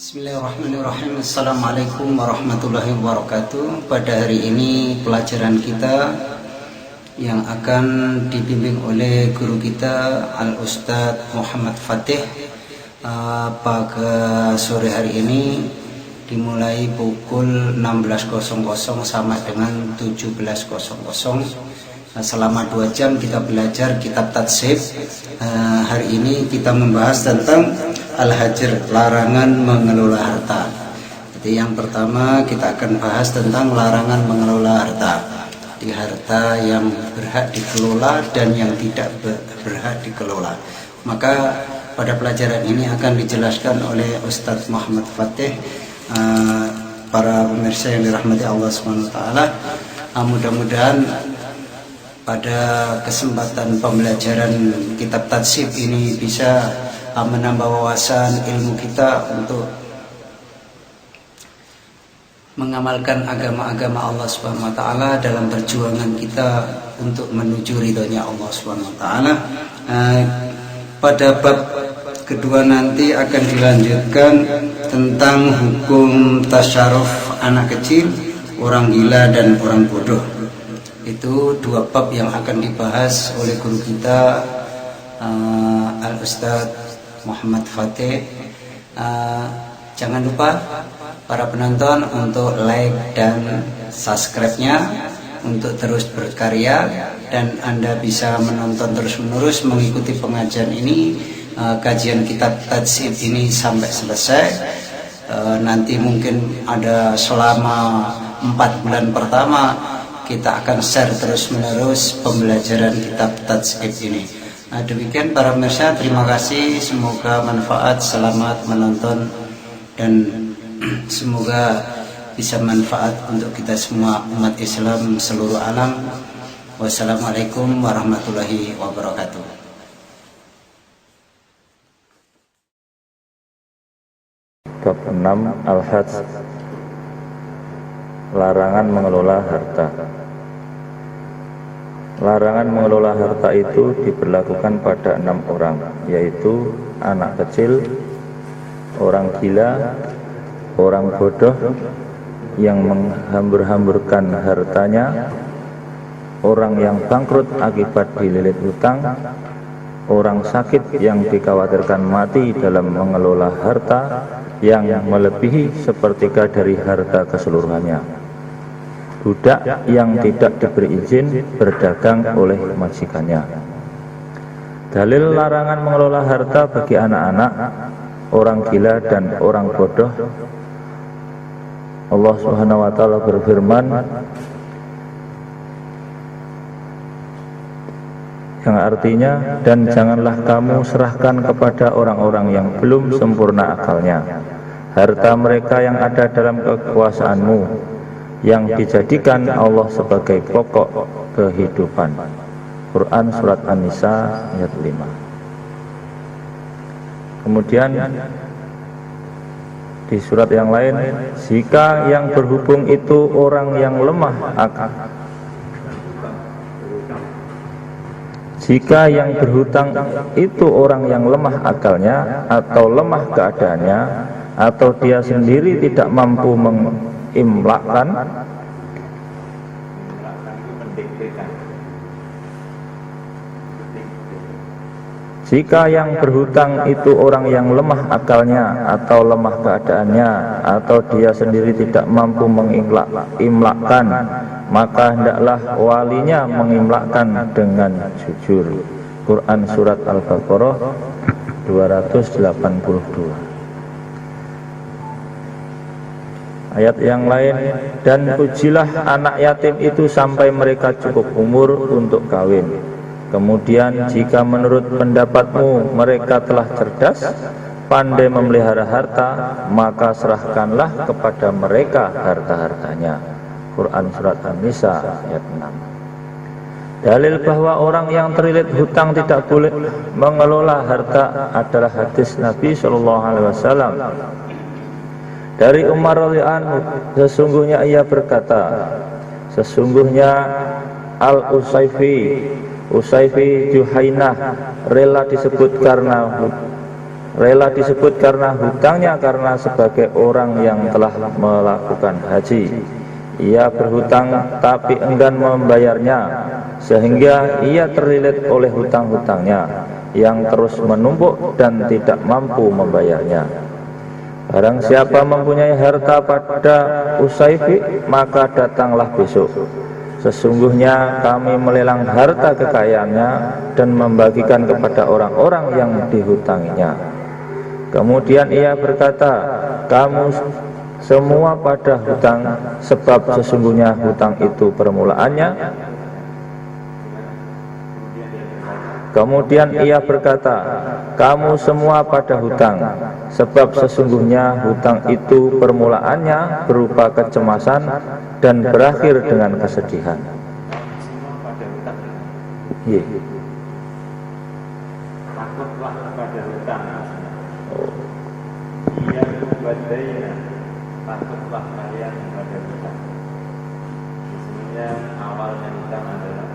Bismillahirrahmanirrahim. Assalamualaikum warahmatullahi wabarakatuh. Pada hari ini pelajaran kita yang akan dibimbing oleh guru kita Al-Ustadz Muhammad Fatih pada sore hari ini dimulai pukul 16.00 sama dengan 17.00. Selama 2 jam kita belajar kitab Tatsib. Hari ini kita membahas tentang Al-Hajr, larangan mengelola harta. Jadi yang pertama kita akan bahas tentang larangan mengelola harta. Di harta yang berhak dikelola dan yang tidak berhak dikelola. Maka pada pelajaran ini akan dijelaskan oleh Ustadz Muhammad Fatih. Para pemirsa yang dirahmati Allah SWT, mudah-mudahan pada kesempatan pembelajaran kitab Tatsib ini bisa menambah wawasan ilmu kita untuk mengamalkan agama-agama Allah Subhanahu wa taala dalam perjuangan kita untuk menuju ridhonya Allah Subhanahu wa taala. Pada bab kedua nanti akan dilanjutkan tentang hukum tasyaruf anak kecil, orang gila dan orang bodoh. Itu 2 bab yang akan dibahas oleh guru kita Al-Ustadz Muhammad Fatih. Jangan lupa para penonton untuk like dan subscribe-nya untuk terus berkarya, dan Anda bisa menonton terus-menerus mengikuti pengajian ini, kajian kitab Tatsib ini sampai selesai. Nanti mungkin ada selama 4 bulan pertama kita akan share terus-menerus pembelajaran kitab Tatsib ini. Demikian para pemirsa, terima kasih, semoga manfaat, selamat menonton, dan semoga bisa manfaat untuk kita semua umat Islam seluruh alam. Wassalamualaikum warahmatullahi wabarakatuh. Bab 6 Al-Hajj, larangan mengelola harta. Larangan mengelola harta itu diberlakukan pada 6 orang, yaitu anak kecil, orang gila, orang bodoh yang menghambur-hamburkan hartanya, orang yang bangkrut akibat dililit hutang, orang sakit yang dikhawatirkan mati dalam mengelola harta yang melebihi sepertiga dari harta keseluruhannya, budak yang tidak diberi izin berdagang oleh majikannya. Dalil larangan mengelola harta bagi anak-anak, orang gila dan orang bodoh. Allah Subhanahu wa taala berfirman, yang artinya, dan janganlah kamu serahkan kepada orang-orang yang belum sempurna akalnya harta mereka yang ada dalam kekuasaanmu, yang dijadikan Allah sebagai pokok kehidupan. Quran Surat An-Nisa ayat 5. Kemudian di surat yang lain, jika yang berhubung itu orang yang lemah akal, jika yang berhutang itu orang yang lemah akalnya atau lemah keadaannya, atau dia sendiri tidak mampu imlakkan, jika yang berhutang itu orang yang lemah akalnya atau lemah keadaannya, atau dia sendiri tidak mampu imlakkan, maka hendaklah walinya mengimlakkan dengan jujur. Quran Surat Al-Baqarah 282. Ayat yang lain, dan ujilah anak yatim itu sampai mereka cukup umur untuk kawin. Kemudian jika menurut pendapatmu mereka telah cerdas, pandai memelihara harta, maka serahkanlah kepada mereka harta-hartanya. Quran Surat An-Nisa ayat 6. Dalil bahwa orang yang terlilit hutang tidak boleh mengelola harta adalah hadis Nabi SAW dari Umar radhiyallahu anhu, sesungguhnya ia berkata, sesungguhnya Al-Usayfi Juhainah rela disebut karena rela disebut karena hutangnya karena sebagai orang yang telah melakukan haji. Ia berhutang tapi enggan membayarnya, sehingga ia terlilit oleh hutang-hutangnya yang terus menumpuk dan tidak mampu membayarnya. Barang siapa mempunyai harta pada Usayfi, maka datanglah besok. Sesungguhnya kami melelang harta kekayaannya dan membagikan kepada orang-orang yang dihutanginya. Kemudian ia berkata, kamu semua pada hutang, sebab sesungguhnya hutang itu permulaannya. Kemudian ia berkata, kamu semua pada hutang, sebab sesungguhnya hutang itu permulaannya berupa kecemasan dan berakhir dengan kesedihan. Takutlah pada hutang. Ia membadainya, takutlah kalian pada hutang. Sesungguhnya awalnya hutang adalah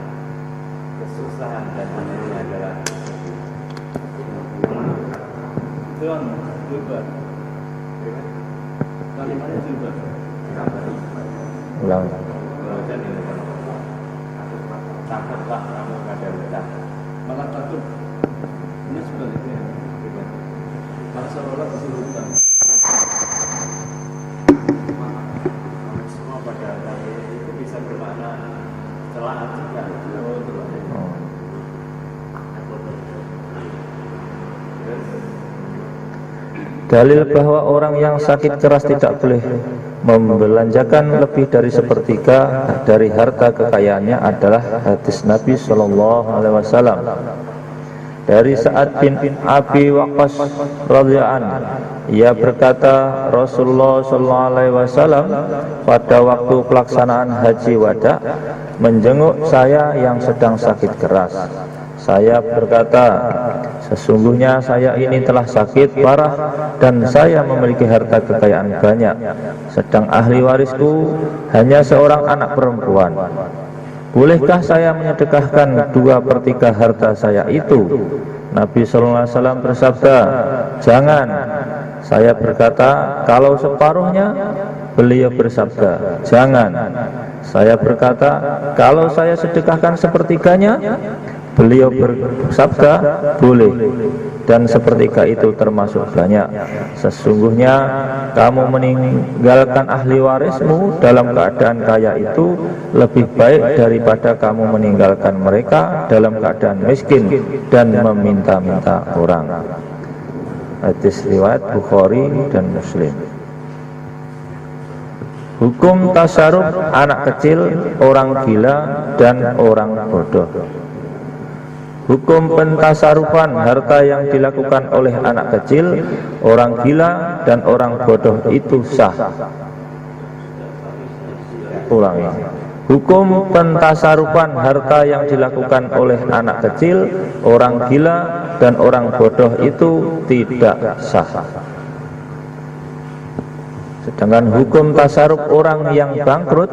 kesusahan dan akhirnya adalah kesedihan. Tuan, juga. Kalimatnya juga. Ulang. Takutlah kamu pada hutang. Malah takut. Ini sebaliknya. Malah seolah disuruh hutang. Semua pada hutang itu bisa bermakna celaan juga. Dalil bahwa orang yang sakit keras tidak boleh membelanjakan lebih dari sepertiga dari harta kekayaannya adalah hadis Nabi Shallallahu Alaihi Wasallam dari Sa'ad bin Abi Waqqas radhiyallahu anhu. Ia berkata, Rasulullah Shallallahu Alaihi Wasallam pada waktu pelaksanaan haji wada menjenguk saya yang sedang sakit keras. Saya berkata, sesungguhnya saya ini telah sakit parah dan saya memiliki harta kekayaan banyak, sedang ahli warisku hanya seorang anak perempuan. Bolehkah saya menyedekahkan 2/3 harta saya itu? Nabi Sallallahu Alaihi Wasallam bersabda, jangan. Saya berkata, kalau separuhnya? Beliau bersabda, jangan. Saya berkata, kalau saya sedekahkan sepertiganya? Beliau bersabda, boleh. Dan sepertiga itu termasuk banyak. Sesungguhnya kamu meninggalkan ahli warismu dalam keadaan kaya itu lebih baik daripada kamu meninggalkan mereka dalam keadaan miskin dan meminta-minta orang. Hadis riwayat Bukhari dan Muslim. Hukum tasarruf anak kecil, orang gila dan orang bodoh. Hukum pentasarufan harta yang dilakukan oleh anak kecil, orang gila dan orang bodoh itu sah. Ulangi. Hukum pentasarufan harta yang dilakukan oleh anak kecil, orang gila dan orang bodoh itu tidak sah. Sedangkan hukum tasaruf orang yang bangkrut,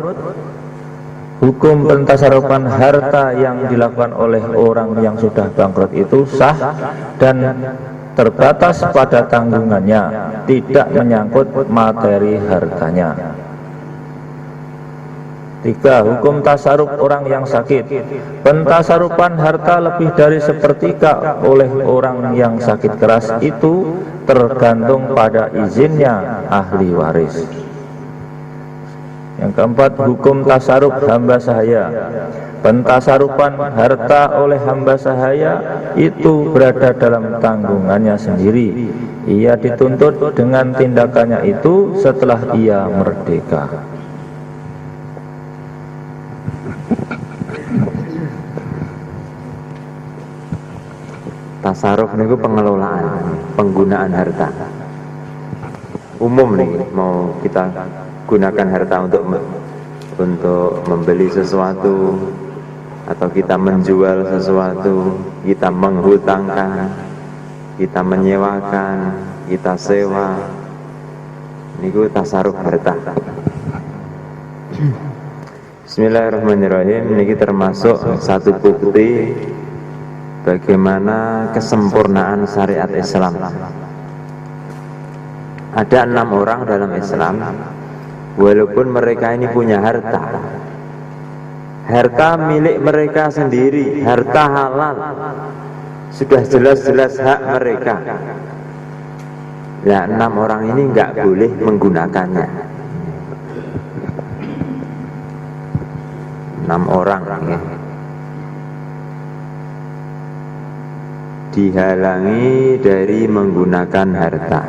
hukum pentasarufan harta yang dilakukan oleh orang yang sudah bangkrut itu sah dan terbatas pada tanggungannya, tidak menyangkut materi hartanya. 3. Hukum tasaruf orang yang sakit. Pentasarufan harta lebih dari sepertiga oleh orang yang sakit keras itu tergantung pada izinnya ahli waris. Yang keempat, hukum tasaruf hamba sahaya. Pentasarufan harta oleh hamba sahaya itu berada dalam tanggungannya sendiri. Ia dituntut dengan tindakannya itu setelah ia merdeka. Tasaruf niku pengelolaan, penggunaan harta. Umum nih, mau kita gunakan harta untuk membeli sesuatu, atau kita menjual sesuatu, kita menghutangkan, kita menyewakan, kita sewa. Niku tasaruf harta. Bismillahirrahmanirrahim. Niki termasuk satu bukti bagaimana kesempurnaan syariat Islam. ada 6 orang dalam Islam, walaupun mereka ini punya harta, harta milik mereka sendiri, harta halal, sudah jelas-jelas hak mereka. Nah, 6 orang ini nggak boleh menggunakannya. 6 orang ya. Dihalangi dari menggunakan harta.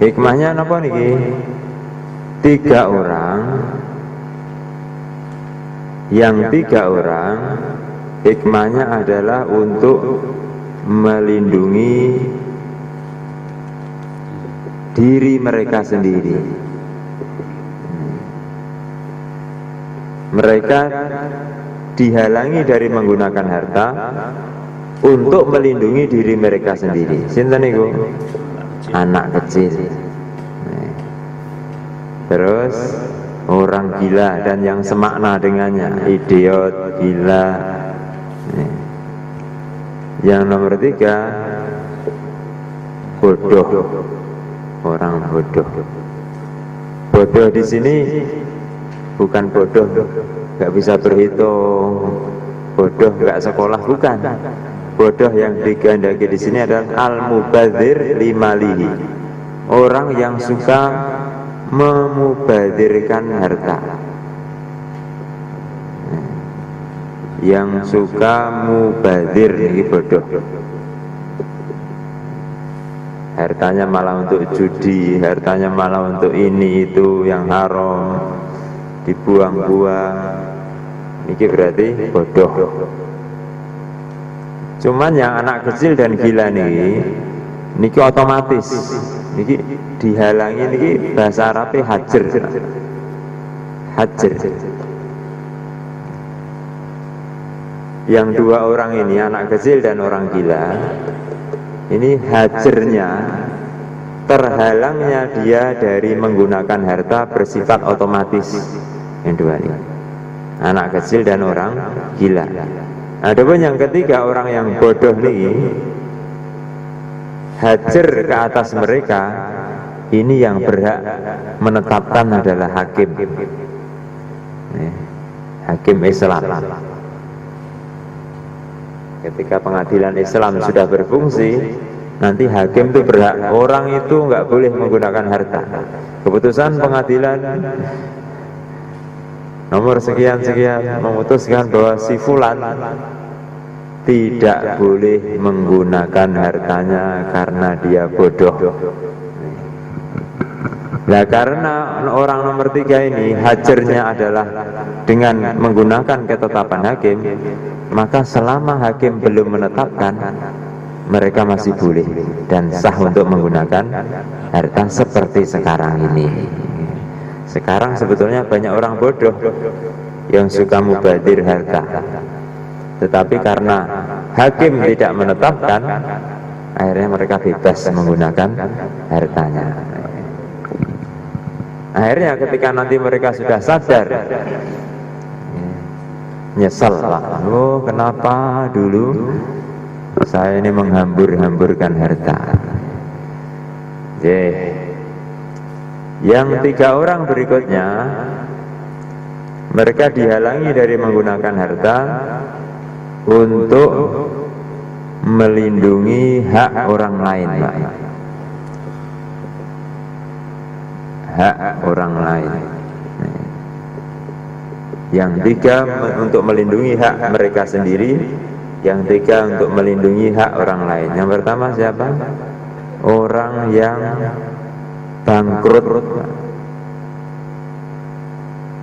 Hikmahnya apa nih? 3 orang, yang 3 orang hikmahnya adalah untuk melindungi diri mereka sendiri. Mereka dihalangi dari menggunakan harta untuk melindungi diri mereka sendiri. Sinten niku? Anak kecil. Terus orang gila dan yang semakna dengannya, idiot, gila. Yang nomor 3, bodoh. Orang bodoh. Bodoh di sini bukan bodoh nggak bisa berhitung, bodoh nggak sekolah, bukan. Bodoh yang digandaki di sini adalah al-mubadzir limalihi, orang yang suka memubadirkan harta, yang suka mubadir, ini bodoh. Hartanya malah untuk judi, hartanya malah untuk ini itu yang haram, dibuang-buang. Ini berarti bodoh. Cuman yang anak kecil dan gila nih, niki otomatis, niki dihalangi, niki bahasa Arabnya hajar. Hajar. Yang 2 orang ini, anak kecil dan orang gila, ini hajarnya, terhalangnya dia dari menggunakan harta bersifat otomatis. Yang 2 ini, anak kecil dan orang gila. Adapun yang ketiga, orang yang bodoh nih, hajar ke atas mereka, ini yang berhak menetapkan adalah hakim. Hakim Islam. Ketika pengadilan Islam sudah berfungsi, nanti hakim itu berhak, orang itu nggak boleh menggunakan harta. Keputusan pengadilan nomor sekian-sekian memutuskan bahwa si fulan tidak boleh menggunakan hartanya karena dia bodoh. Nah, karena orang nomor 3 ini hajarnya adalah dengan menggunakan ketetapan hakim, maka selama hakim belum menetapkan, mereka masih boleh dan sah untuk menggunakan harta seperti sekarang ini. Sekarang sebetulnya banyak orang bodoh yang suka mubadir harta, tetapi karena hakim tidak menetapkan, akhirnya mereka bebas menggunakan hartanya. Akhirnya ketika nanti mereka sudah sadar, nyesel lah, oh kenapa dulu saya ini menghambur-hamburkan harta. Yang 3 orang berikutnya, mereka dihalangi dari menggunakan harta untuk melindungi hak orang lain, hak orang lain. Yang 3 untuk melindungi hak mereka sendiri, yang 3 untuk melindungi hak orang lain. Yang pertama siapa? Orang yang bangkrut.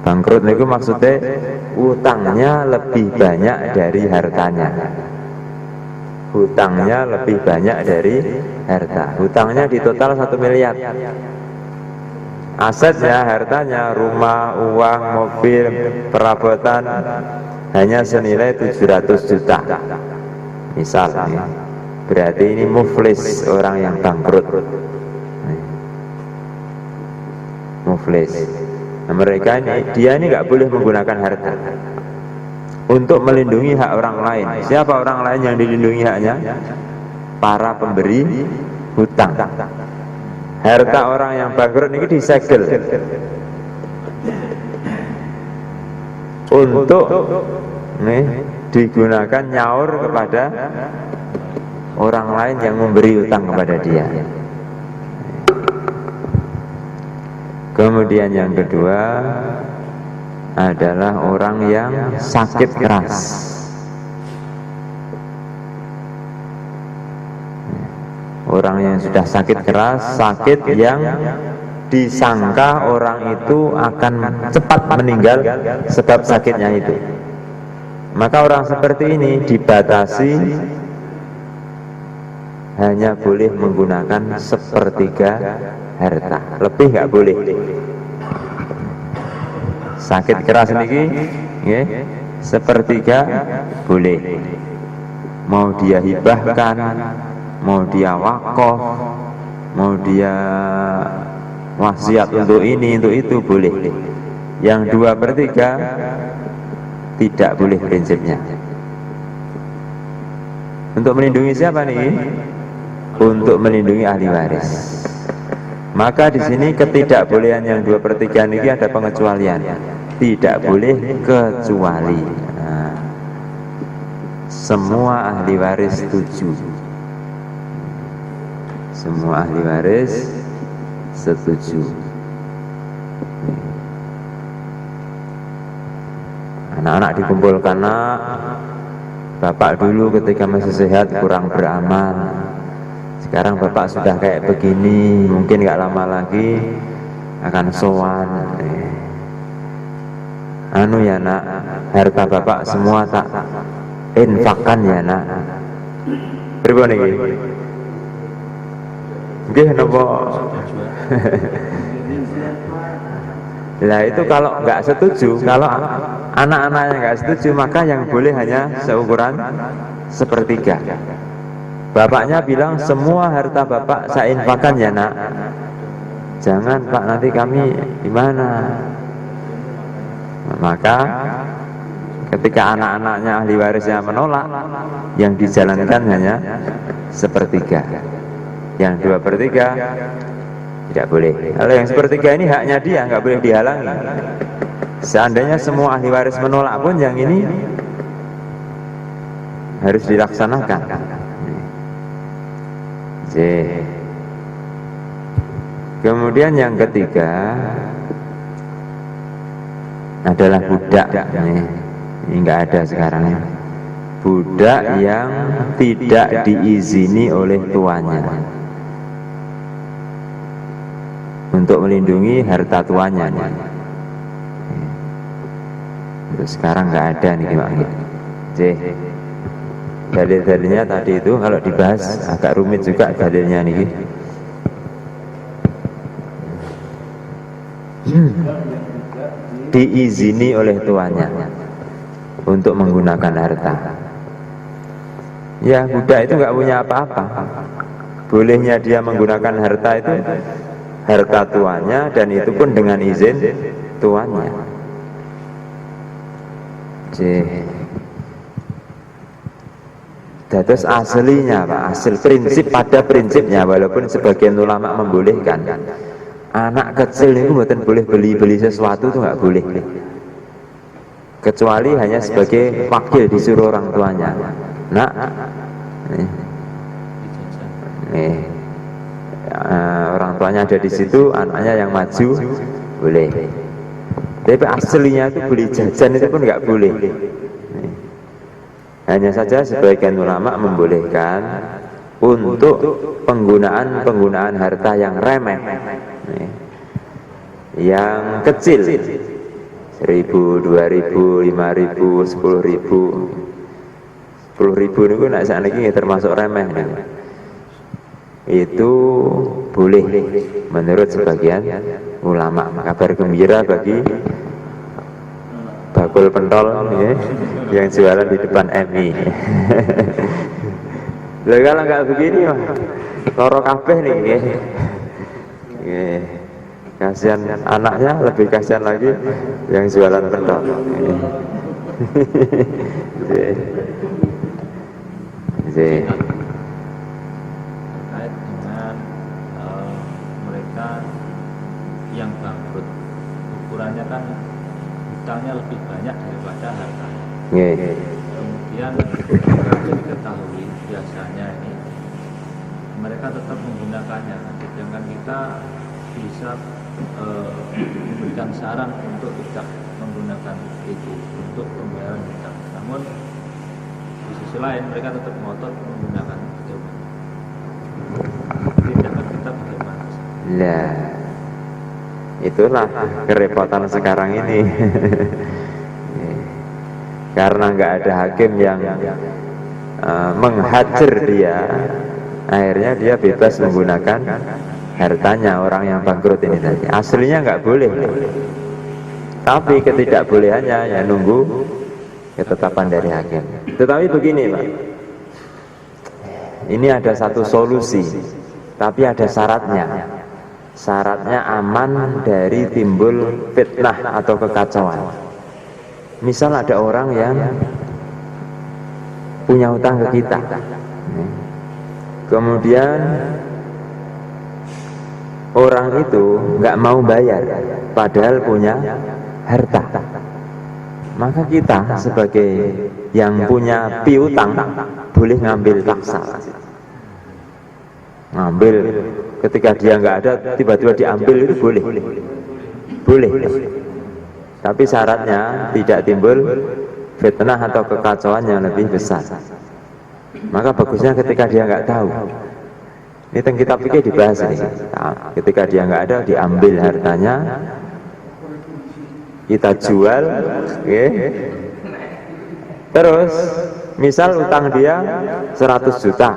Bangkrut itu maksudnya utangnya lebih banyak dari hartanya. Hutangnya lebih banyak dari harta. Hutangnya di total 1 miliar. Asetnya, hartanya, rumah, uang, mobil, perabotan hanya senilai 700 juta. Misalnya, berarti ini muflis, orang yang bangkrut. Muflis. Nah, mereka ini, dia ini nggak boleh menggunakan harta untuk melindungi hak orang lain. Siapa orang lain yang dilindungi haknya? Para pemberi hutang. Harta orang yang bangkrut ini disegel untuk digunakan nyaur kepada orang lain yang memberi hutang kepada dia. Kemudian yang kedua adalah orang yang sakit keras. Orang yang sudah sakit keras, sakit yang disangka orang itu akan cepat meninggal sebab sakitnya itu. Maka orang seperti ini dibatasi hanya boleh menggunakan sepertiga harta, lebih nggak boleh. Sakit keras ini sepertiga boleh. Mau dia hibahkan, mau dia wakaf, mau dia wasiat untuk ini, untuk itu boleh. Yang 2/3 tidak boleh prinsipnya. Untuk melindungi siapa nih? Untuk melindungi ahli waris. Maka di sini ketidakbolehan yang 2/3 ini ada pengecualian. Tidak boleh kecuali. Nah, semua ahli waris setuju. Semua ahli waris setuju. Anak-anak dikumpulkan, nak, bapak dulu ketika masih sehat kurang beramal. Sekarang bapak sudah kayak begini, mungkin gak lama lagi akan sowan. Anu ya nak, harta bapak semua tak infakkan ya nak. Pripun iki? Nggih napa? Lah itu kalau nggak setuju, kalau anak-anaknya nggak setuju, maka yang boleh hanya seukuran sepertiga. Bapaknya bilang semua harta bapak saya infakkan ya nak. Jangan pak, nanti kami gimana? Maka ketika anak-anaknya ahli warisnya menolak, yang dijalankan hanya sepertiga. Yang 2/3 tidak boleh. Kalau yang sepertiga ini haknya dia, nggak boleh dihalangi. Seandainya semua ahli waris menolak pun, yang ini harus dilaksanakan. Kemudian yang ketiga adalah budak. Ini nggak ada sekarang ya. Budak yang tidak diizini oleh tuannya untuk melindungi harta tuannya. Untuk sekarang nggak ada nih Pak. Dalil-dalilnya tadi itu kalau dibahas agak rumit juga dalilnya nih. Diizini oleh tuannya untuk menggunakan harta. Ya, budak itu nggak punya apa-apa. Bolehnya dia menggunakan harta itu harta tuannya, dan itu pun dengan izin tuannya. Terus aslinya Pak, hasil prinsip pada prinsipnya, walaupun sebagian ulama membolehkan, anak kecil itu bukan boleh beli sesuatu, itu nggak boleh, kecuali hanya sebagai wakil disuruh orang tuanya. Nak, orang tuanya ada di situ, anaknya yang maju boleh. Tapi aslinya itu beli jajan itu pun nggak boleh. Hanya saja sebagian ulama membolehkan untuk penggunaan harta yang remeh, yang kecil, 1.000, 2.000, 5.000, 10.000. 10.000 itu nak saat ini termasuk remeh nih. Itu boleh menurut sebagian ulama. Kabar gembira bagi bakul pentol ya, yang jualan di depan MI. Loh, kalau nggak begini mah loro kabeh nih ya. Kasihan anaknya, lebih kasihan lagi yang jualan pentol. Terkait dengan mereka yang bangkrut, ukurannya kan hutangnya lebih banyak daripada hartanya. Kemudian harus diketahui biasanya ini mereka tetap menggunakannya, sedangkan kita bisa memberikan saran untuk tidak menggunakan itu untuk pembayaran hutang. Namun di sisi lain mereka tetap ngotot menggunakan itu. Tindakan kita bagaimana? Nah, itulah kerepotan sekarang ini. Karena nggak ada hakim yang menghajar dia, akhirnya dia bebas menggunakan hartanya orang yang bangkrut ini tadi. Aslinya nggak boleh, tapi ketidakbolehannya ya nunggu ketetapan dari hakim. Tetapi begini Pak, ini ada satu solusi, tapi ada syaratnya. Syaratnya aman dari timbul fitnah atau kekacauan. Misal ada orang yang punya hutang ke kita, kemudian orang itu nggak mau bayar padahal punya harta, maka kita sebagai yang punya piutang boleh ngambil paksa, ngambil ketika dia nggak ada tiba-tiba diambil, itu boleh, tapi syaratnya tidak timbul fitnah atau kekacauan yang lebih besar. Maka bagusnya ketika dia nggak tahu, ini yang kita pikir dibahas ini. Nah, ketika dia nggak ada, diambil hartanya, kita jual, okay. Terus misal utang dia 100 juta,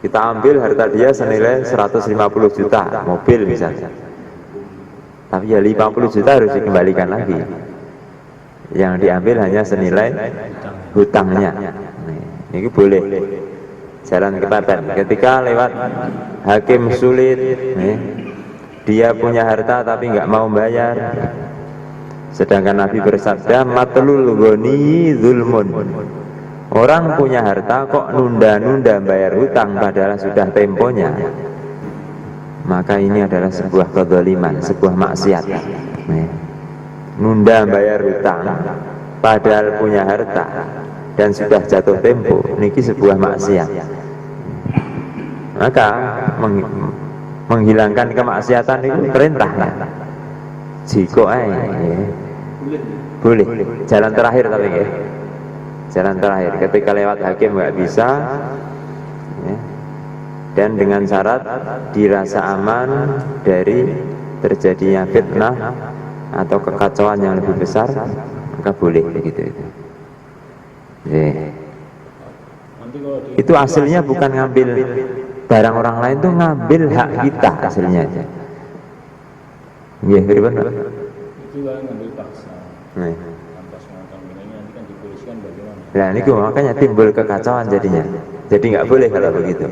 kita ambil harta dia senilai 150 juta, mobil misalnya. Tapi ya 50 juta harus dikembalikan lagi. Yang diambil hanya senilai hutangnya. Ini boleh. Jalan ketaatan. Ketika lewat hakim sulit, dia punya harta tapi nggak mau bayar. Sedangkan Nabi bersabda, matlul ghani zulmun. Orang punya harta kok nunda-nunda bayar hutang padahal sudah temponya, maka ini adalah sebuah kezaliman, sebuah maksiat. Nunda bayar hutang padahal punya harta dan sudah jatuh tempo, niki sebuah maksiat. Maka menghilangkan kemaksiatan itu perintah. Jiko boleh. Jalan terakhir tapi ya. Jalan terakhir ketika lewat hakim nggak bisa, ya. Dan dengan syarat dirasa aman dari terjadinya fitnah atau kekacauan yang lebih besar, maka boleh begitu itu. Itu aslinya bukan ngambil barang orang lain, tuh ngambil hak kita aslinya aja. Iya, benar. Itu kan ngambil paksa. Tanpa sepengetahuan ini nanti kan dipolisikan bagaimana? Nah, ini makanya timbul kekacauan jadinya. Jadi nggak boleh kalau begitu.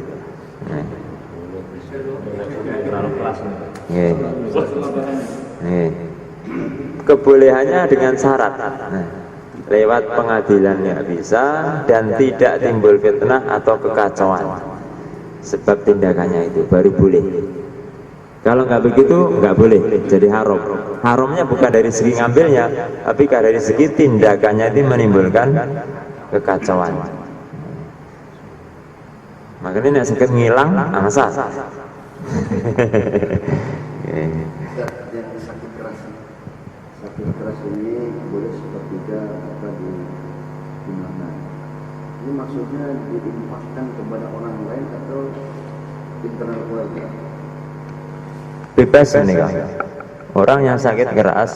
Terlalu keras nih. Kebolehannya dengan syarat. Lewat pengadilan nggak bisa dan tidak timbul fitnah atau kekacauan. Sebab tindakannya itu baru boleh. Kalau nggak begitu nggak boleh, jadi haram. Haramnya bukan dari segi ngambilnya, tapi dari segi tindakannya itu menimbulkan kekacauan. Makanya nek sakit ngilang angsa. Yang sakit keras ini boleh sepertiga apa di mana? Ini maksudnya diinfakkan kepada orang lain atau internal keluarga? Bebas ini kan. Orang yang sakit keras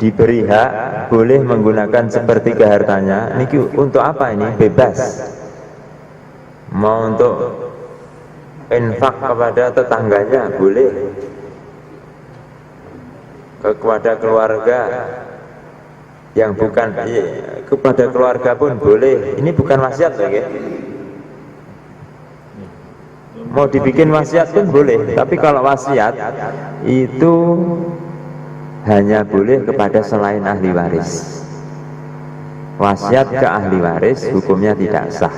diberi hak boleh menggunakan sepertiga hartanya. Ini untuk apa ini? Bebas. Mau untuk infak kepada tetangganya boleh, kepada keluarga yang bukan, kepada keluarga pun boleh. Ini bukan wasiat lagi. Mau dibikin wasiat pun boleh, tapi kalau wasiat itu hanya boleh kepada selain ahli waris. wasiat ke ahli waris hukumnya tidak sah.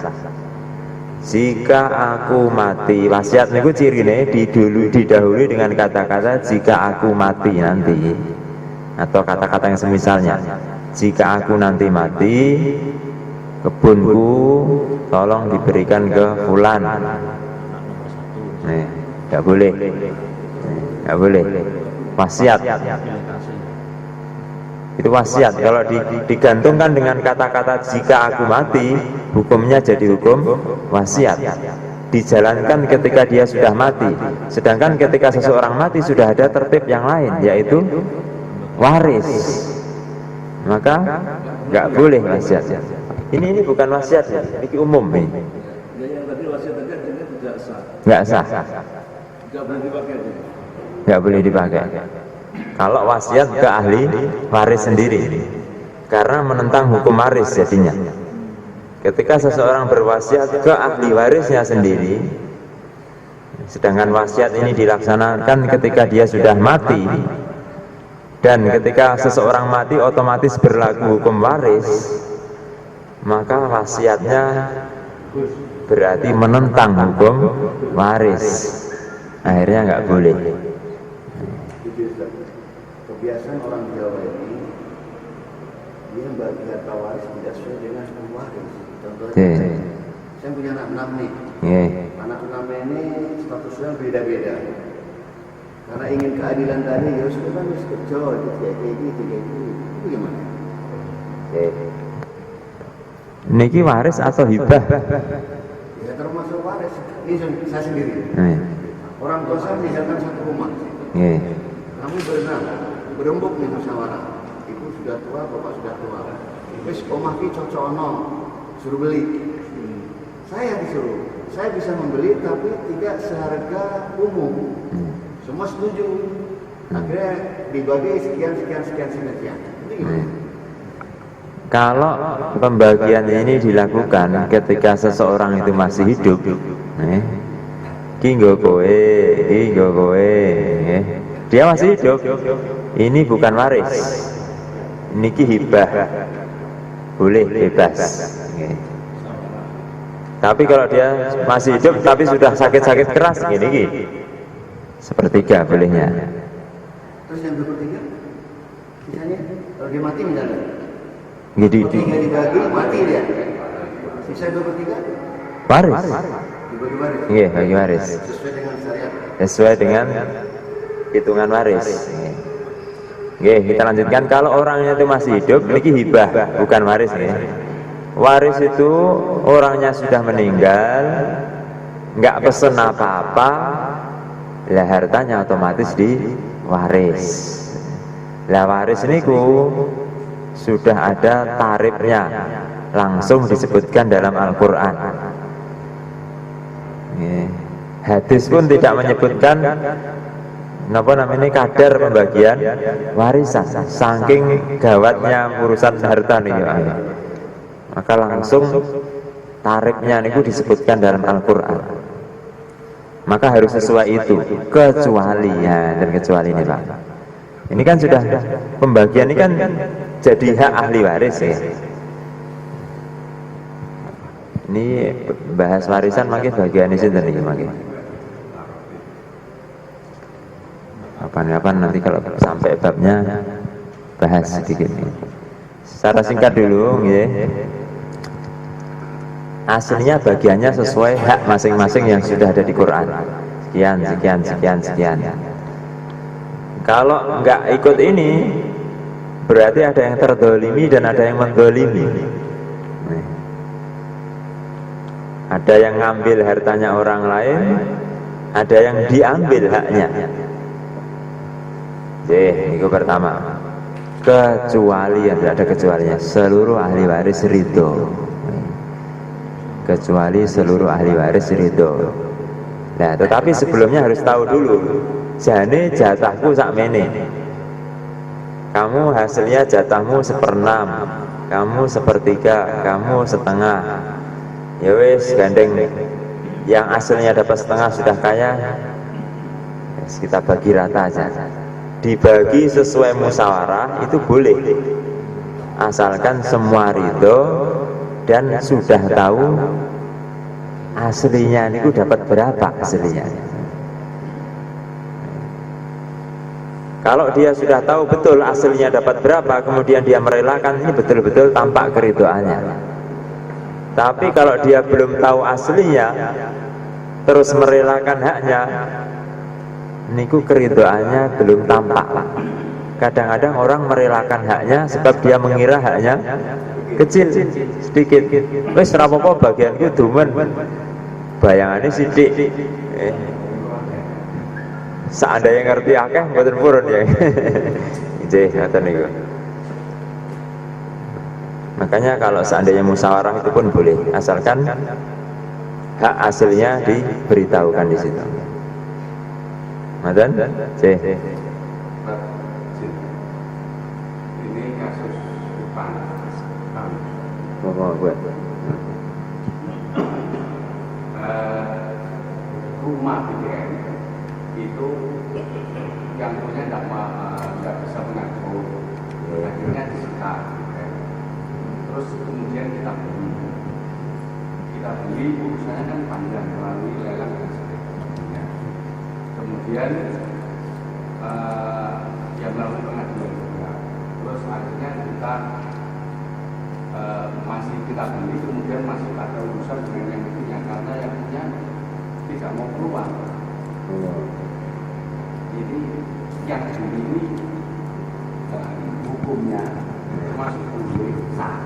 Jika aku mati, wasiat niku cirine didahului dengan kata-kata jika aku mati nanti, atau kata-kata yang semisalnya. Jika aku nanti mati, kebunku tolong diberikan ke fulan. Nih, nggak boleh, nggak boleh. Wasiat itu wasiat. Kalau digantungkan dengan kata-kata jika aku mati, hukumnya jadi hukum wasiat, dijalankan ketika dia sudah mati. Sedangkan ketika seseorang mati sudah ada tertib yang lain, yaitu waris, maka nggak boleh wasiat. Ini bukan wasiat ya, ini umum nih. Nggak sah, nggak boleh dipakai. Kalau wasiat ke ahli waris sendiri, karena menentang hukum waris jadinya. Ketika seseorang berwasiat ke ahli warisnya sendiri, sedangkan wasiat ini dilaksanakan ketika dia sudah mati, dan ketika seseorang mati otomatis berlaku hukum waris, maka wasiatnya berarti menentang hukum waris, akhirnya nggak boleh. Kebiasaan orang Jawa ini, dia bagi harta waris tidak sesuai dengan waris. Contohnya, saya punya anak 6 nih. Anak 6 ini statusnya beda-beda. Karena ingin keadilan tadi, ya sudah kan harus kerja, kayak gitu. Itu gimana? Niki waris atau hibah? Ya termasuk waris. Ini saya sendiri. Orang tua saya meninggalkan satu rumah. Kami berembuk nih musyawarah. Ibu sudah tua, bapak sudah tua. Wis omah ki cocono, suruh beli. Saya disuruh. Saya bisa membeli tapi tidak seharga umum. Semua setuju. Akhirnya dibagi sekian. Ini gimana? Kalau pembagian ini dilakukan ketika seseorang itu masih hidup, kinggo kowe, dia masih hidup, ini bukan waris, niki hibah, boleh bebas. Tapi kalau dia masih hidup tapi sudah sakit-sakit keras gini, sepertiga bolehnya. Terus yang bertiga, misalnya kalau dia mati misalnya, jadi dibagi mati dia, sisa 2/3 waris. Dibagi waris. Iya, bagi waris. Sesuai dengan syariat. Sesuai dengan hitungan waris. Oke, kita lanjutkan. Kalau orangnya itu masih hidup, niki hibah, bukan waris ya. Waris itu orangnya sudah meninggal, nggak pesen apa-apa, lah hartanya otomatis diwaris. Lah waris niku sudah ada tarifnya, langsung disebutkan dalam Al-Quran. Hadis pun tidak menyebutkan kadar pembagian warisan, saking gawatnya urusan harta nih. Maka langsung tarifnya niku disebutkan dalam Al-Quran. Maka harus sesuai itu, kecuali ya, dan kecuali ini Pak. Ini kan sudah pembagian ini kan jadi hak ahli waris ya. Ini bahas warisan makin bagian ini sendiri makin. Kapan-kapan nanti kalau sampai babnya bahas sedikit. Secara singkat dulu, ya. Aslinya bagiannya sesuai hak masing-masing yang sudah ada di Quran. Sekian. Kalau nggak ikut ini, berarti ada yang terdolimi dan ada yang mendolimi. Ada yang ngambil hartanya orang lain, ada yang diambil haknya. Itu pertama. Kecuali yang tidak ada kecualinya, seluruh ahli waris ridho. Kecuali seluruh ahli waris ridho. Nah, tetapi sebelumnya harus tahu dulu, jane jatahku sakmene. Kamu hasilnya jatahmu 1/6, kamu 1/3, kamu setengah. Ya wes gandeng, yang hasilnya dapat setengah sudah kaya, kita bagi rata aja. Dibagi sesuai musyawarah itu boleh. asalkan semua ridho dan sudah tahu aslinya niku dapat berapa aslinya. Kalau dia sudah tahu betul aslinya dapat berapa, kemudian dia merelakan, ini betul-betul tampak keridhoannya. Tapi kalau dia belum tahu aslinya terus merelakan haknya, niku keridhoannya belum tampak. Kadang-kadang orang merelakan haknya sebab dia mengira haknya kecil, sedikit. Wes ora apa-apa bagianku dumen. Bayangannya sidik. Seandainya ngerti akeh mboten purun ya. Nggih, ngoten niku. Makanya kalau seandainya musyawarah itu pun boleh, asalkan hak aslinya diberitahukan di situ. Ngoten? Nggih. Ini kasus depan. Buat. Rumah BDN itu yang punya tidak bisa mengatur, akhirnya disita. Terus kemudian kita beli urusannya kan panjang melalui lelang dan sebagainya. Kemudian yang melalui pengadilan juga. Terus akhirnya kita masih kita beli, kemudian masih ada urusan dengan yang punya, karena yang punya tidak mau keluar. Jadi yang beli ini hukumnya termasuk boleh sah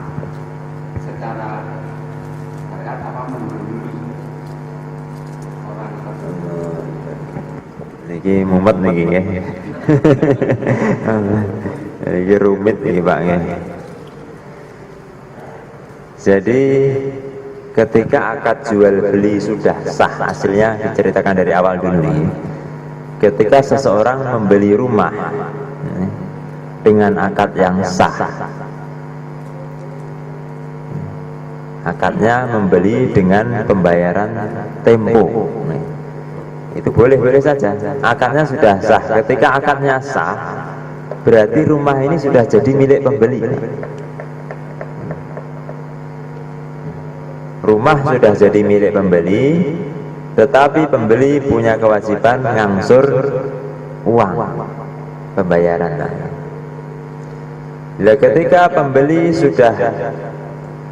secara terkait apa membeli orang tersebut. Niki mumet niki nggih. Niki rumit niki Pak nggih. Jadi ketika akad jual beli sudah sah, hasilnya diceritakan dari awal dulu nih. Ketika seseorang membeli rumah dengan akad yang sah, akadnya membeli dengan pembayaran tempo, itu boleh-boleh saja. Akadnya sudah sah. Ketika akadnya sah, berarti rumah ini sudah jadi milik pembeli. Rumah sudah jadi milik pembeli, tetapi pembeli punya kewajiban ngangsur uang pembayaran. Bila ketika pembeli sudah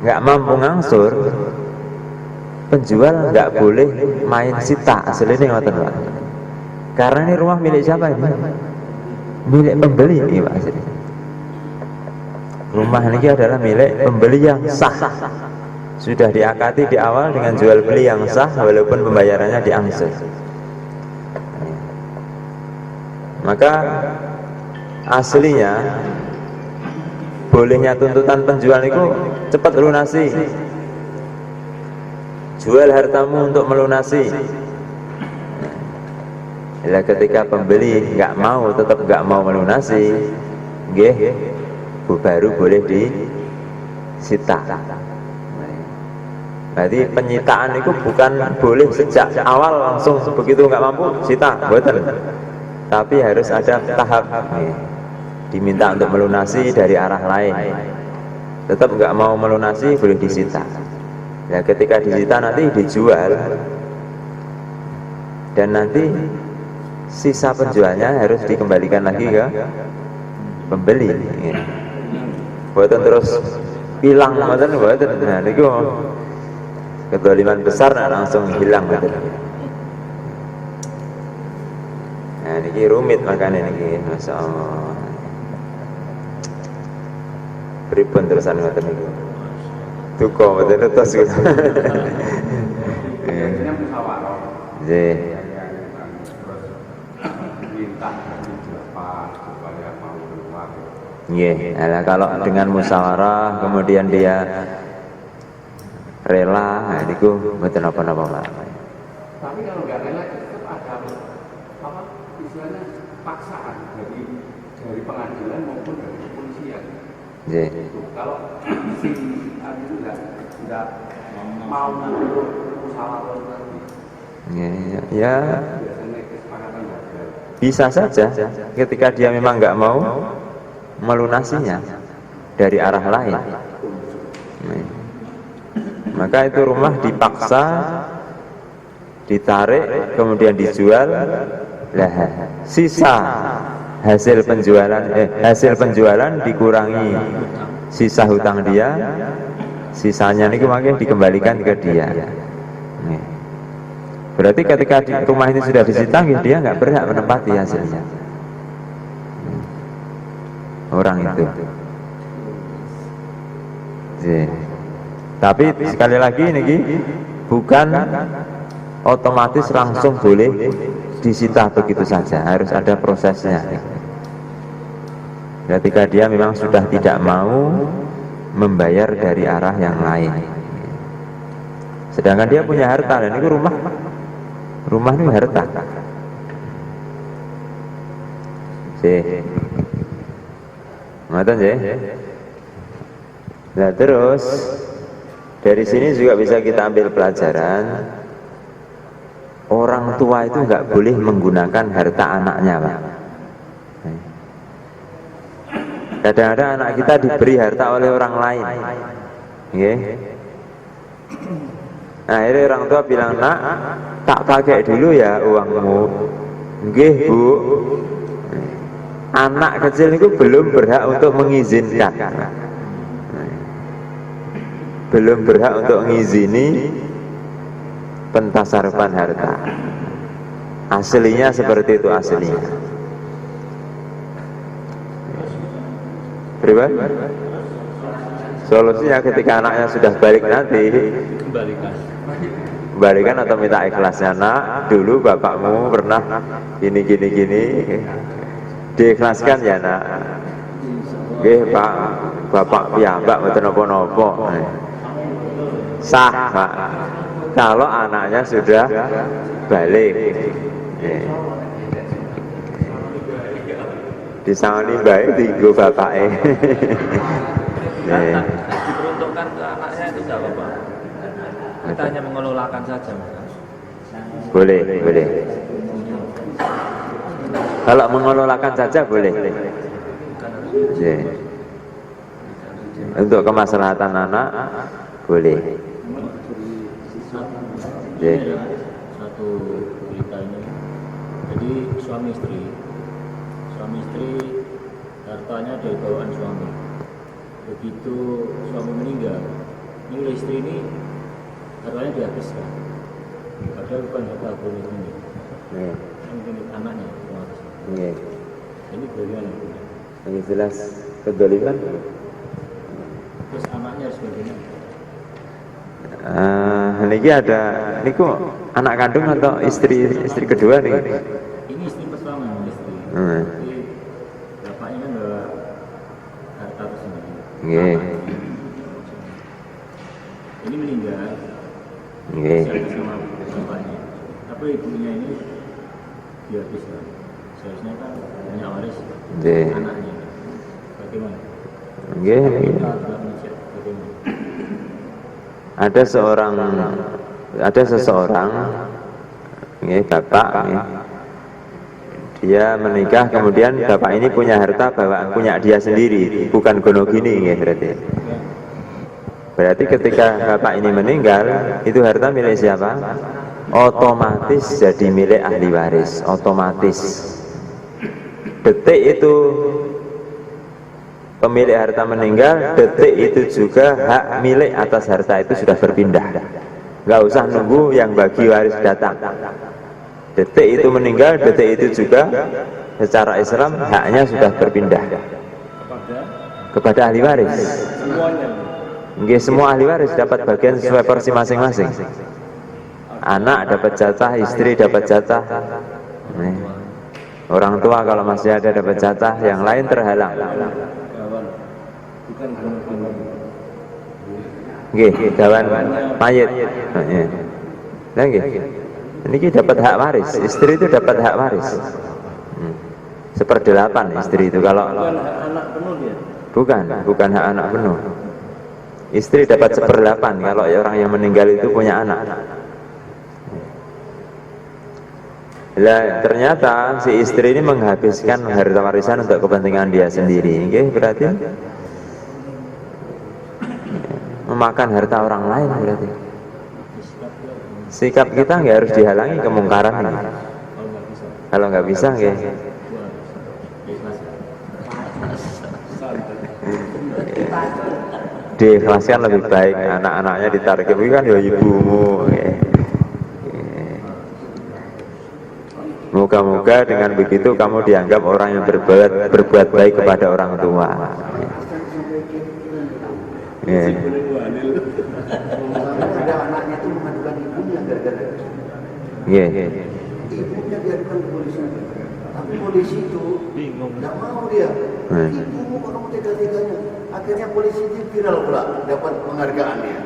nggak mampu ngangsur, penjual nggak boleh main sita aslinya ngoten Pak. Karena ini rumah milik siapa ini? Milik pembeli ini Pak. Rumah ini adalah milik pembeli yang sah. Sudah diakati di awal dengan jual beli yang sah walaupun pembayarannya diangsur. Maka aslinya bolehnya tuntutan penjual itu cepat lunasi. Jual hartamu untuk melunasi. Bila ketika pembeli nggak mau, tetap nggak mau melunasi, nggih, baru boleh disita. Berarti penyitaan itu bukan boleh sejak awal langsung begitu nggak mampu sita, betul. Tapi harus ada tahap. Diminta untuk melunasi dari arah lain. Tetap nggak mau melunasi boleh disita. Ya ketika disita nanti dijual dan nanti sisa penjualnya harus dikembalikan lagi ke pembeli. Betul terus hilang, betul betul. Nah itu kedoliman besar langsung hilang betul. Nah ini rumit makanya ini, masya Allah. Pripun terusan ngoten niku. Duka betul terus gitu. Biasanya musyawarah. Nggih. Minta berapa supaya mau keluar. Nggih, nah, kalau dengan musyawarah kemudian dia rela, nah niku mboten napa-napa Pak. Tapi kalau nggak rela tetap ada apa istilahnya paksaan dari pengadilan maupun dari kepolisian. Nggih. Kalau si itu tidak mau menurut musyawarah tadi, Ya biasanya kesepakatan gagal. bisa saja ketika dia memang nggak mau melunasinya. dari arah lain. Maka itu rumah dipaksa ditarik kemudian dijual. Lah sisa hasil penjualan dikurangi sisa hutang dia, sisanya ini makanya dikembalikan ke dia. Berarti ketika rumah ini sudah disita, dia nggak berhak menempati hasilnya. Orang itu. Tapi sekali lagi ini bukan otomatis langsung boleh disita begitu saja, harus ada prosesnya. Ketika dia memang sudah tidak mau membayar dari arah yang lain, sedangkan dia punya harta, dan itu rumah ini harta. Nah terus dari sini juga bisa kita ambil pelajaran, orang tua itu nggak boleh menggunakan harta anaknya, Pak. Kadang-kadang anak kita diberi harta oleh orang lain, nah akhirnya orang tua bilang, nak, tak pakai dulu ya uangmu. Nggih bu. Anak kecil itu belum berhak untuk mengizinkan, belum berhak untuk mengizini pentasarufan harta. Aslinya seperti itu aslinya. Berapa? Solusinya ketika anaknya sudah balik nanti, kembalikan atau minta ikhlasnya. Nak, dulu bapakmu pernah gini, diikhlaskan ya nak. Nggih Pak, bapak piyambak mboten napa-napa. Sah Pak, kalau anaknya sudah balik. Disangoni baik tinggu bapaknya. Diperuntukkan ke anaknya itu enggak apa-apa. Kita hanya mengelolakan saja. Boleh. Kalau mengelolakan saja boleh. Untuk kemaslahatan anak boleh. Satu berita ini, jadi suami istri hartanya dari bawaan suami. Begitu suami meninggal, ini istri ini hartanya dihabiskan, padahal bukan harta bonus ini, ini anaknya. Ini bagaimana? Yang jelas kedoliman. Terus anaknya harus bagaimana? Ini ada, ini kok anak kandung atau istri kedua nih? Ini istri pertama, Jadi bapaknya kan bawa harta tersendiri. Ini meninggal. Sama bapaknya. Tapi ibunya ini dihabiskan. Seharusnya kan punya waris anaknya. Bagaimana? Ada seseorang bapak, dia menikah, kemudian bapak ini punya harta bawaan punya dia sendiri, bukan gono gini berarti ketika bapak ini meninggal, itu harta milik siapa? Otomatis jadi milik ahli waris, otomatis. Detik itu pemilik harta meninggal, detik itu juga hak milik atas harta itu sudah berpindah. Nggak usah nunggu yang bagi waris datang. Detik itu meninggal, detik itu juga secara Islam haknya sudah berpindah kepada ahli waris. Nggih, semua ahli waris dapat bagian sesuai porsi masing-masing. Anak dapat jatah, istri dapat jatah. Orang tua kalau masih ada dapat jatah, yang lain terhalang. Nggih, gawan mayit. Nah nggih. Niki dapat hak waris, istri itu dapat hak waris. 1/8 istri itu kalau bukan hak anak penuh. Istri dapat 1/8 kalau orang yang meninggal itu punya anak. Lah ternyata si istri ini menghabiskan harta warisan untuk kepentingan dia sendiri. Nggih, berarti memakan harta orang lain berarti. Sikap kita nggak harus dihalangi kemungkaran ini. Kalau nggak bisa nggak. Diikhlaskan lebih baik, anak-anaknya ditarik kan ya ibumu. Moga-moga dengan begitu kamu dianggap orang yang berbuat baik kepada orang tua. Ada anaknya itu mengadukan ibunya gara-gara ibunya diadukan ke polisi, tapi polisi itu nggak mau dia. Ibumu kok kamu tega-teganya. Akhirnya polisi itu viral pula dapat penghargaan dia.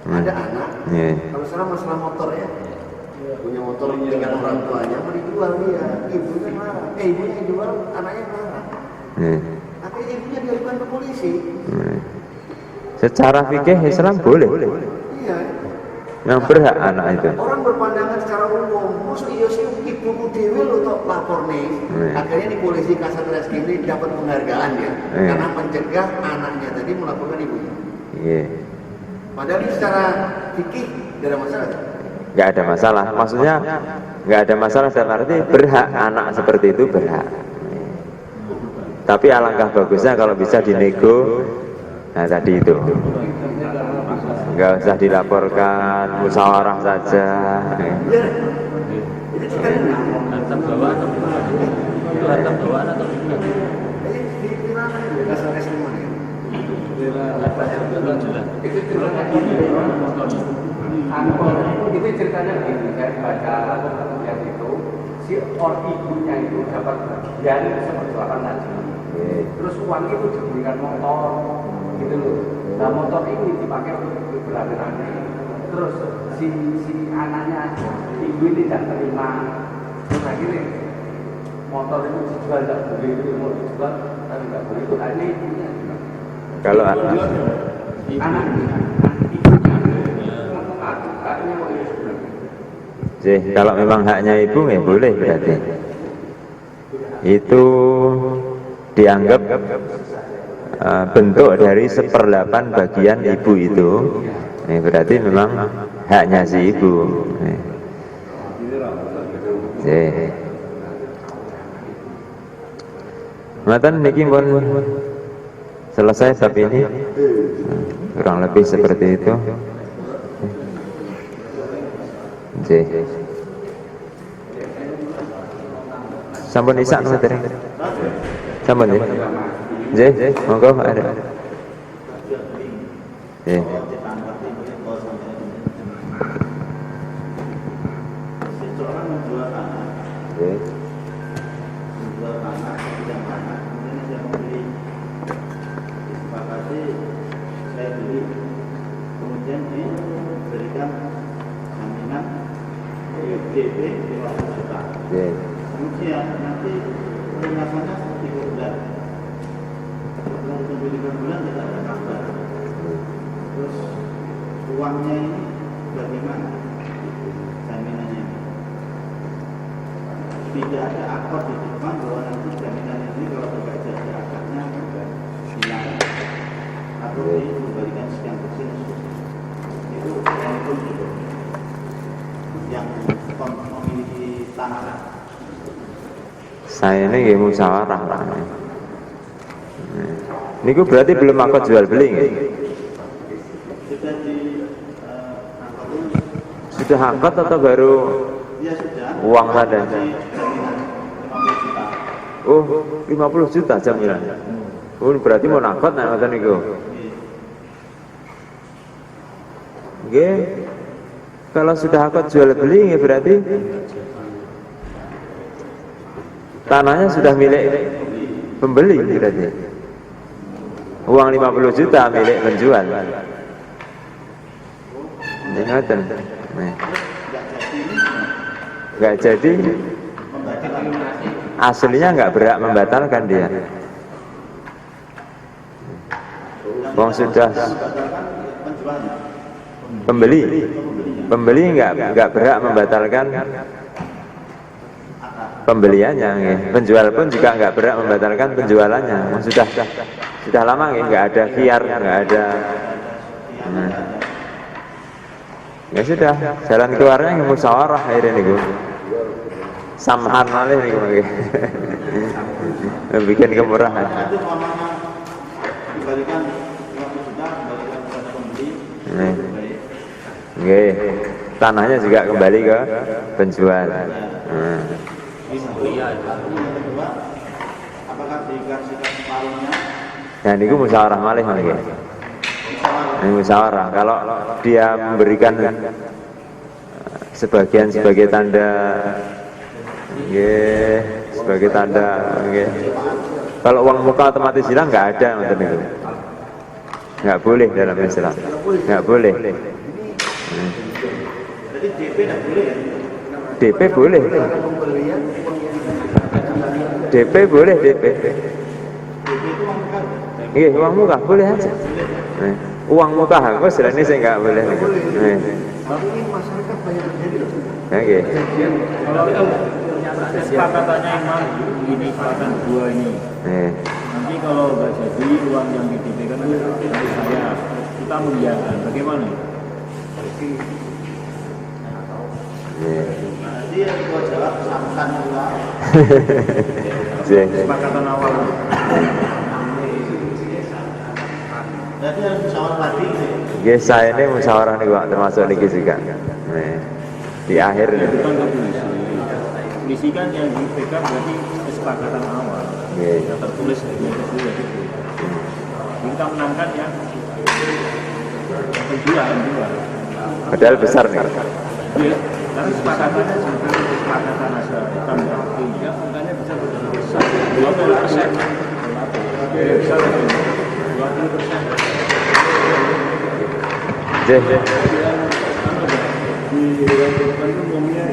Ada anak, kalau salah masalah motor ya, punya motor tinggal orang tuanya mau dijual dia, ibunya marah, ibunya jual, anaknya marah. Akhirnya ibunya diadukan ke polisi. Secara fikih Islam boleh. Iya. Yang berhak anak itu. Orang berpandangan secara umum, maksud iya sih ibuku dewe lo tok lapor nih. Akhirnya di polisi Kasat Reskrim ini dapat penghargaan ya, karena mencegah anaknya tadi melaporkan ibunya. Padahal ini secara fikih tidak ada masalah. Nggak ada masalah. Maksudnya nggak ada masalah dalam arti berhak anak seperti itu berhak. Tapi alangkah bagusnya kalau bisa dinego. Nah tadi itu nggak usah dilaporkan, musyawarah saja. Harta bawaan atau bukan? Itu harta bawaan atau bukan? Itu ceritanya begini, saya baca yang itu si ibunya itu dapat bagian seperjuangan haji. Terus uang itu diberikan motor gitu loh. Nah motor ini dipakai untuk berangan-angan. Terus si anaknya ibu ini tidak terima. Terus akhirnya motor itu dijual, tidak boleh itu mau dijual tapi tidak boleh itu. Nah ini ibunya Kalau anaknya kalau memang haknya ibu ya boleh berarti. Itu dianggap bentuk dari 1/8 bagian ibu itu. Ini berarti memang haknya si ibu. Matan niki pun selesai bab ini. Kurang lebih seperti itu. Sampun isak materi. Sampun ya. Monggo ada. Kemudian diberikan jaminan DP 5 juta. Kemudian nanti pelunasannya 3 bulan. Setelah tunggu 3 bulan tidak ada kabar. Terus uangnya ini bagaimana jaminannya? Tidak ada akad di depan bahwa nanti jaminan ini kalau tidak jadi akadnya sudah hilang atau dikembalikan sekian persen. Itu yang memiliki tanah. Saya ini musyawarah lah. Niku berarti belum akad jual beli nggih? Sudah di Sudah akad atau baru ya sudah. uang saja? Jaminan 50 juta. Oh, 50 juta jaminan. Oh, berarti mau nakot nek ngoten niku. Nggih. Kalau sudah akad jual beli nggih berarti tanahnya sudah milik pembeli berarti. Uang 50 juta milik penjual. Ngoten. Nggak jadi. Aslinya nggak berhak membatalkan dia. Wong sudah pembeli nggak berhak membatalkan pembeliannya nggih. Penjual pun juga nggak berhak membatalkan penjualannya. Sudah lama nggak ada khiyar, nggak ada. Ya sudah, jalan keluarnya musyawarah akhirnya niku. Samhan malih niku nggih. Bikin kemurahan. Nanti umpamanya dibalikan 50 juta dibalikan kepada pembeli. Nggih. Tanahnya juga kembali ke penjual. Kedua, apakah dikasihkan separuhnya? Nah, niku musyawarah malih nggih. Ini musyawarah. Kalau dia memberikan sebagian sebagai tanda, nggih, sebagai tanda, nggih. Kalau uang muka otomatis hilang nggak ada ngoten niku. Nggak boleh dalam Islam. Nggak boleh. Jadi DP tidak boleh ya? DP boleh. DP boleh DP. Iya, uang muka boleh aja. Uang muka hangus ini saya nggak boleh. Tapi ini masyarakat banyak terjadi loh. Oke. Kalau kesepakatannya imam ini kesepakatan dua ini. Nanti kalau nggak jadi uang yang dititipkan itu dari saya, kita membiarkan. Bagaimana? Jadi yang gua jawab samkan juga. Kesepakatan awal. Jadi harus musyawarah lagi sih. Nggih, saya ini musyawarah nih Pak, termasuk niki juga. Di akhir ini. Bukan ke polisi. Polisi kan yang dipegang berarti kesepakatan awal. Yang tertulis di itu. Kita menangkan yang penjual. Padahal besar nih. Iya. Karena kesepakatannya sebenarnya kesepakatan asal tambah ya makanya bisa besar 20%. Bisa 20%. Umumnya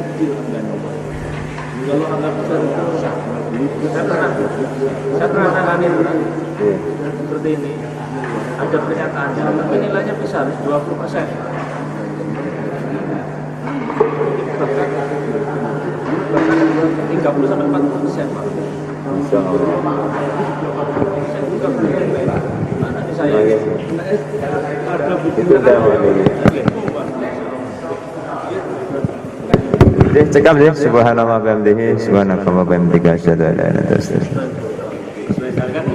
kalau anggap besar saya pernah nangani seperti ini ada pernyataannya tapi nilainya besar 20%. 30 sampai 40%, Pak. Mana di saya? Ada buku. Cekam sih, subhanallah wa bihamdihi, subhanallah wa bihamdika, asyhadu an la ilaha illa anta, astaghfiruka.